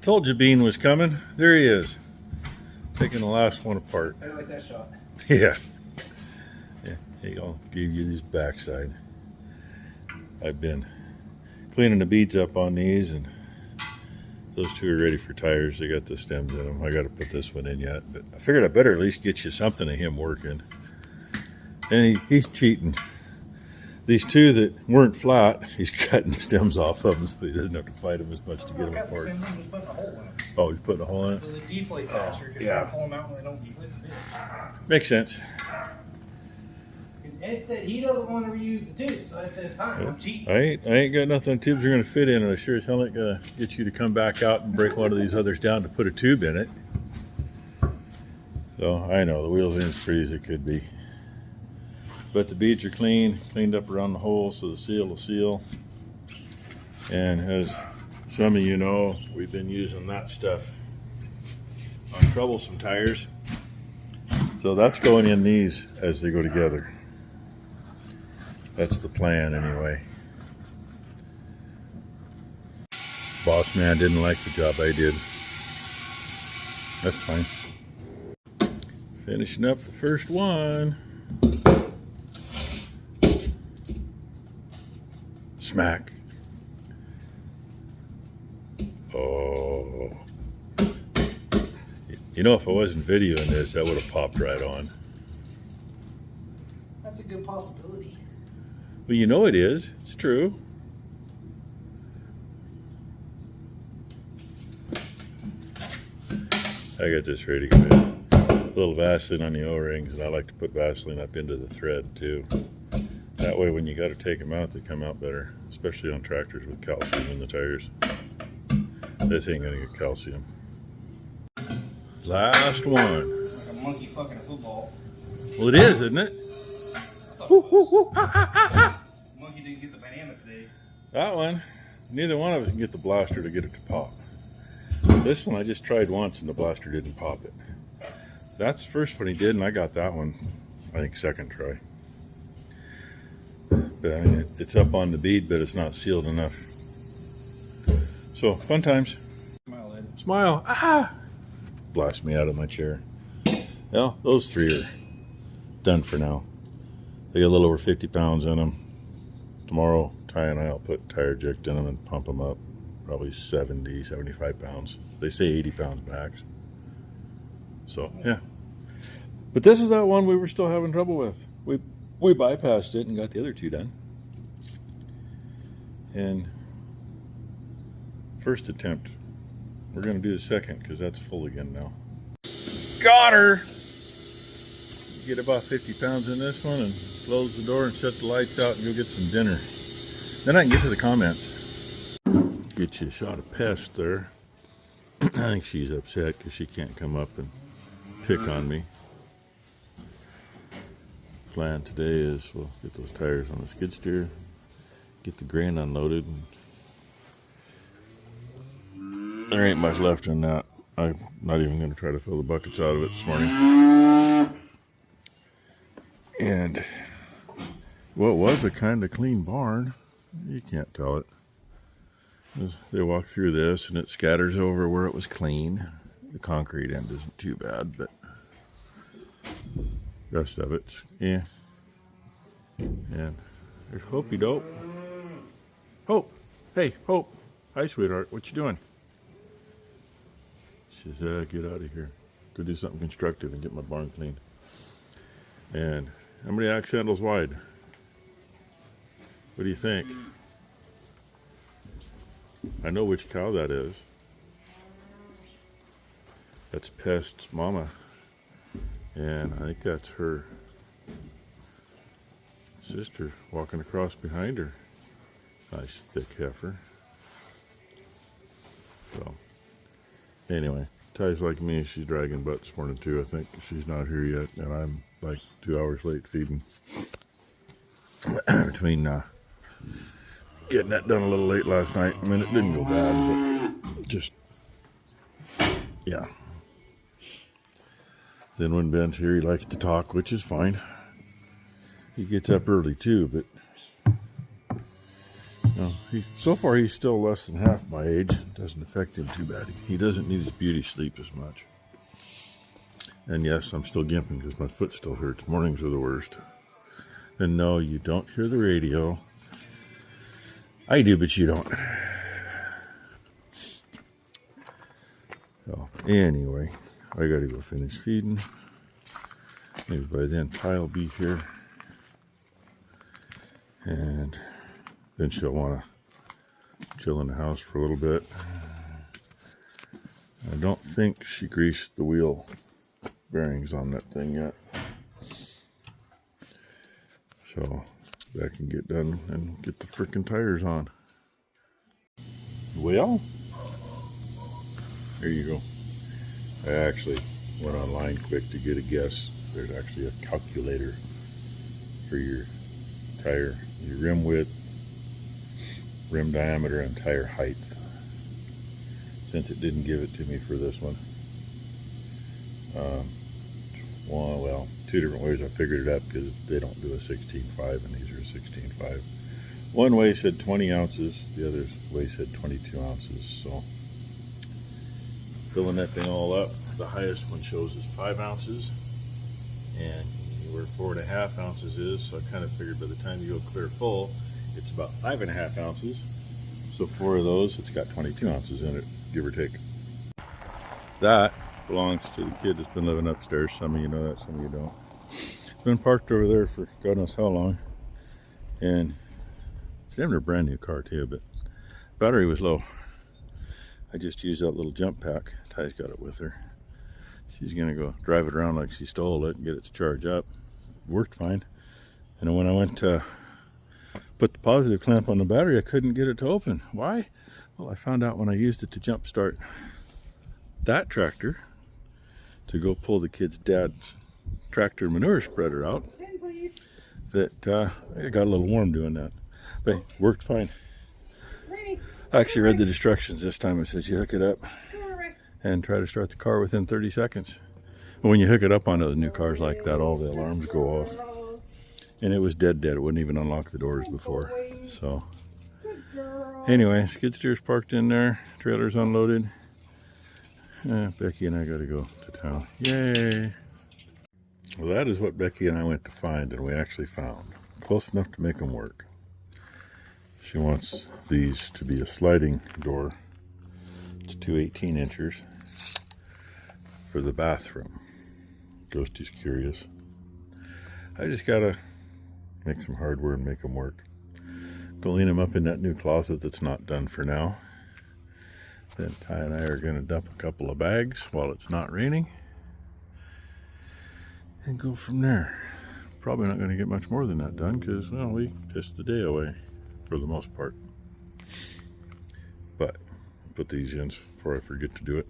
Told you Bean was coming. There he is. Taking the last one apart. I like that shot. Yeah. Yeah. Here, I'll give you this backside. I've been cleaning the beads up on these, and those two are ready for tires. They got the stems in them. I got to put this one in yet, but I figured I better at least get you something of him working. And he's cheating. These two that weren't flat, he's cutting the stems off of them so he doesn't have to fight them as much to get them apart. The stems, just putting a hole in them. Oh, he's putting a hole in it? So they deflate faster because you pull them out when they don't deflate the bit. Makes sense. Ed said he doesn't want to reuse the tubes, so I said, fine, I'm cheating. I ain't got nothing tubes are going to fit in, and I sure as hell ain't going to get you to come back out and break one of these others down to put a tube in it. So I know the wheels ain't as pretty as it could be. But the beads are cleaned up around the hole so the seal will seal. And as some of you know, we've been using that stuff on troublesome tires. So that's going in these as they go together. That's the plan anyway. Boss man didn't like the job I did. That's fine. Finishing up the first one. Smack. Oh. You know, if I wasn't videoing this, that would have popped right on. That's a good possibility. Well, you know it is. It's true. I got this ready to go in. A little Vaseline on the O-rings, and I like to put Vaseline up into the thread too. That way when you got to take them out, they come out better, especially on tractors with calcium in the tires. This ain't gonna get calcium. Last one. Like a monkey fucking a football. Well, it is, isn't it? Monkey didn't get the banana today. That one. Neither one of us can get the blaster to get it to pop. This one I just tried once and the blaster didn't pop it. That's the first one he did, and I got that one, I think, second try. But I mean, it's up on the bead, but it's not sealed enough. So, fun times. Smile, Ed. Smile. Ah! Blast me out of my chair. Well, those three are done for now. They got a little over 50 pounds in them. Tomorrow, Ty and I will put tire Ject in them and pump them up. Probably 70, 75 pounds. They say 80 pounds max. So, yeah. But this is that one we were still having trouble with. We bypassed it and got the other two done. And first attempt. We're going to do the second because that's full again now. Got her! Get about 50 pounds in this one and close the door and shut the lights out and go get some dinner. Then I can get to the comments. Get you a shot of pest there. I think she's upset because she can't come up and pick on me. Plan today is we'll get those tires on the skid steer, get the grain unloaded. And there ain't much left in that. I'm not even going to try to fill the buckets out of it this morning. And what was a kind of clean barn, you can't tell it. They walk through this and it scatters over where it was clean. The concrete end isn't too bad, but the rest of it's, yeah. And there's Hopey Dope. Hope! Hey, Hope! Hi, sweetheart. What you doing? She says, get out of here. Go do something constructive and get my barn clean. And how many axe handles wide? What do you think? I know which cow that is. That's Pest's mama. And I think that's her sister walking across behind her. Nice thick heifer. So, anyway, Ty's like me. She's dragging butt this morning too, I think. She's not here yet, and I'm like 2 hours late feeding. Between getting that done a little late last night. I mean, it didn't go bad, but just, yeah. Then when Ben's here, he likes to talk, which is fine. He gets up early too, but No, so far he's still less than half my age. It doesn't affect him too bad. He doesn't need his beauty sleep as much. And yes, I'm still gimping because my foot still hurts. Mornings are the worst. And no, you don't hear the radio. I do, but you don't. So anyway, I gotta go finish feeding. Maybe by then Ty will be here. And then she'll want to chill in the house for a little bit. I don't think she greased the wheel bearings on that thing yet. So that can get done and get the frickin' tires on. Well, there you go. I actually went online quick to get a guess. There's actually a calculator for your tire, your rim width, rim diameter, and tire height. Since it didn't give it to me for this one. Well, two different ways I figured it out because they don't do a 16.5 and these are a 16.5. One way said 20 ounces, the other way said 22 ounces. So filling that thing all up, the highest one shows is 5 ounces and where 4.5 ounces is. So I kind of figured by the time you go clear full, it's about 5.5 ounces. So 4 of those, it's got 22 ounces in it, give or take. That belongs to the kid that's been living upstairs. Some of you know that, some of you don't. It's been parked over there for God knows how long. And it's never a brand new car too, but battery was low. I just used that little jump pack. Ty's got it with her. She's gonna go drive it around like she stole it and get it to charge up. Worked fine. And when I went to put the positive clamp on the battery, I couldn't get it to open. Why? Well, I found out when I used it to jump start that tractor to go pull the kid's dad's tractor manure spreader out, that it got a little warm doing that. But it worked fine. I actually read the instructions this time. It says you hook it up and try to start the car within 30 seconds. And when you hook it up on those new cars like that, all the alarms go off. And it was dead. It wouldn't even unlock the doors before. So anyway, skid steer's parked in there, trailer's unloaded. Becky and I got to go to town. Yay! Well, that is what Becky and I went to find, and we actually found. Close enough to make them work. She wants these to be a sliding door. It's 2 18-inchers for the bathroom. Ghosty's curious. I just got to make some hardware and make them work. Go lean them up in that new closet that's not done for now. Then Ty and I are going to dump a couple of bags while it's not raining and go from there. Probably not going to get much more than that done because, well, we pissed the day away for the most part. But I'll put these in before I forget to do it.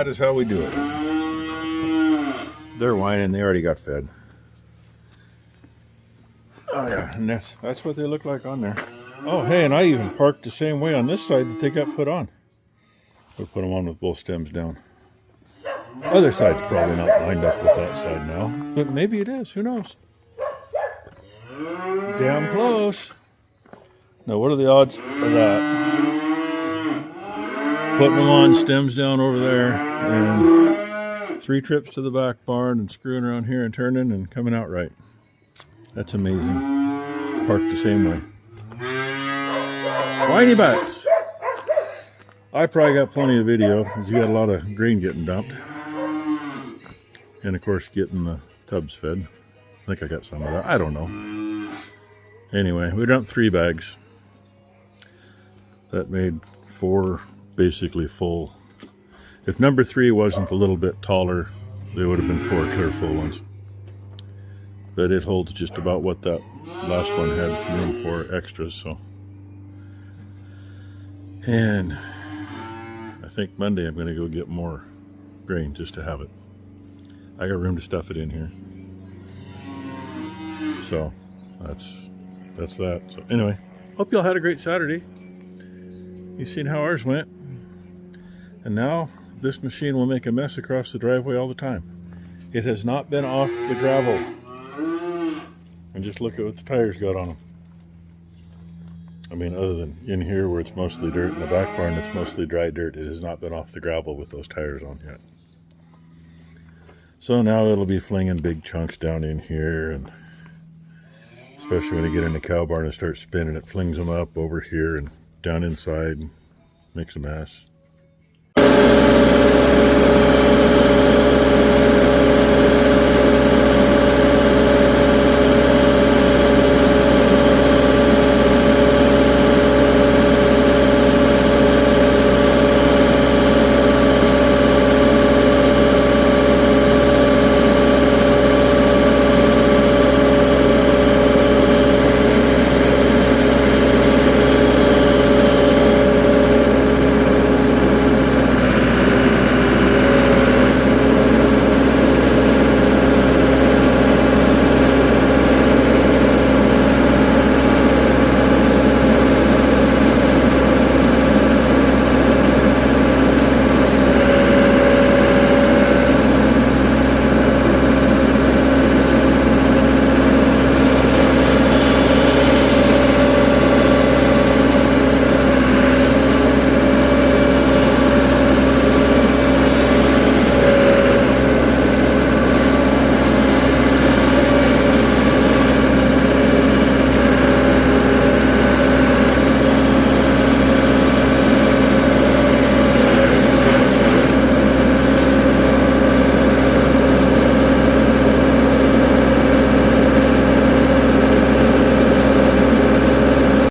That is how we do it. They're whining. They already got fed. Oh yeah, and that's what they look like on there. Oh hey, and I even parked the same way on this side that they got put on. We'll put them on with both stems down. Other side's probably not lined up with that side now, but maybe it is. Who knows? Damn close. Now, what are the odds of that? Putting them on, stems down over there, and 3 trips to the back barn and screwing around here and turning and coming out right. That's amazing. Parked the same way. Whiny butts. I probably got plenty of video because you got a lot of grain getting dumped. And of course getting the tubs fed. I think I got some of that. I don't know. Anyway, we dumped 3 bags. That made 4 basically full. If number 3 wasn't a little bit taller, there would have been 4 clear full ones. But it holds just about what that last one had room for extras, so. And I think Monday I'm going to go get more grain just to have it. I got room to stuff it in here. So that's that. So anyway, hope y'all had a great Saturday. You've seen how ours went. And now this machine will make a mess across the driveway all the time. It has not been off the gravel. And just look at what the tires got on them. I mean, other than in here where it's mostly dirt, in the back barn it's mostly dry dirt, it has not been off the gravel with those tires on yet. So now it'll be flinging big chunks down in here, and especially when you get in the cow barn and start spinning, it flings them up over here and down inside and makes a mess.